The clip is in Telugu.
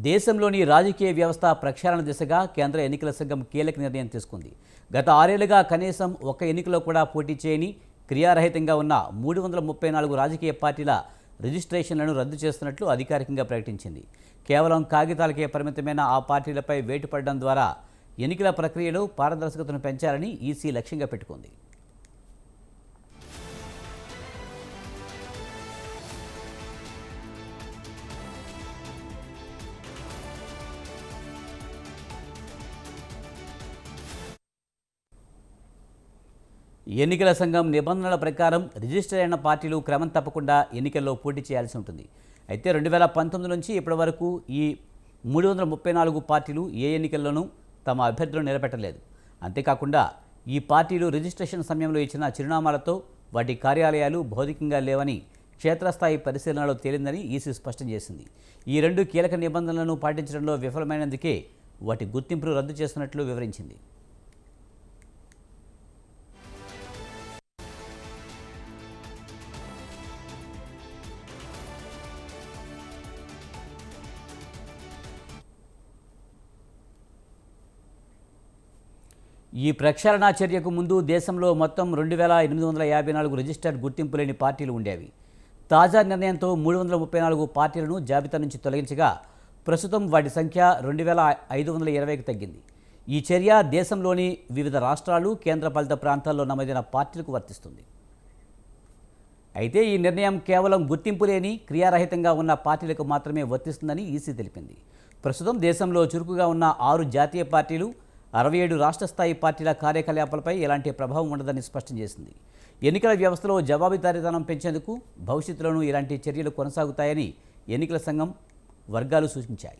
దేశంలోని రాజకీయ వ్యవస్థ ప్రక్షాళన దిశగా కేంద్ర ఎన్నికల సంఘం కీలక నిర్ణయం తీసుకుంది. గత 6 ఏళ్లుగా కనీసం ఒక్క ఎన్నికలో కూడా పోటీ చేయని క్రియారహితంగా ఉన్న 334 రాజకీయ పార్టీల రిజిస్ట్రేషన్లను రద్దు చేస్తున్నట్లు అధికారికంగా ప్రకటించింది. కేవలం కాగితాలకే పరిమితమైన ఆ పార్టీలపై వేటు పడడం ద్వారా ఎన్నికల ప్రక్రియలో పారదర్శకతను పెంచాలని ఈసీ లక్ష్యంగా పెట్టుకుంది. ఎన్నికల సంఘం నిబంధనల ప్రకారం రిజిస్టర్ అయిన పార్టీలు క్రమం తప్పకుండా ఎన్నికల్లో పోటీ చేయాల్సి ఉంటుంది. అయితే 2019 నుంచి ఇప్పటి వరకు ఈ 334 పార్టీలు ఏ ఎన్నికల్లోనూ తమ అభ్యర్థులను నిలబెట్టలేదు. అంతేకాకుండా ఈ పార్టీలు రిజిస్ట్రేషన్ సమయంలో ఇచ్చిన చిరునామాలతో వాటి కార్యాలయాలు భౌతికంగా లేవని క్షేత్రస్థాయి పరిశీలనలో తేలిందని ఈసీ స్పష్టం చేసింది. ఈ 2 కీలక నిబంధనలను పాటించడంలో విఫలమైనందుకే వాటి గుర్తింపును రద్దు చేస్తున్నట్లు వివరించింది. ఈ ప్రక్షాళన చర్యకు ముందు దేశంలో మొత్తం 2854 రిజిస్టర్డ్ గుర్తింపు లేని పార్టీలు ఉండేవి. తాజా నిర్ణయంతో 334 పార్టీలను జాబితా నుంచి తొలగించగా ప్రస్తుతం వాటి సంఖ్య 2520కి తగ్గింది. ఈ చర్య దేశంలోని వివిధ రాష్ట్రాలు, కేంద్రపాలిత ప్రాంతాల్లో నమోదైన పార్టీలకు వర్తిస్తుంది. అయితే ఈ నిర్ణయం కేవలం గుర్తింపు లేని క్రియారహితంగా ఉన్న పార్టీలకు మాత్రమే వర్తిస్తుందని ఈసీ తెలిపింది. ప్రస్తుతం దేశంలో చురుకుగా ఉన్న 6 జాతీయ పార్టీలు, 67 రాష్ట్ర స్థాయి పార్టీల కార్యకలాపాలపై ఎలాంటి ప్రభావం ఉండదని స్పష్టం చేసింది. ఎన్నికల వ్యవస్థలో జవాబుదారీతనం పెంచేందుకు భవిష్యత్తులోనూ ఇలాంటి చర్యలు కొనసాగుతాయని ఎన్నికల సంఘం వర్గాలు సూచించాయి.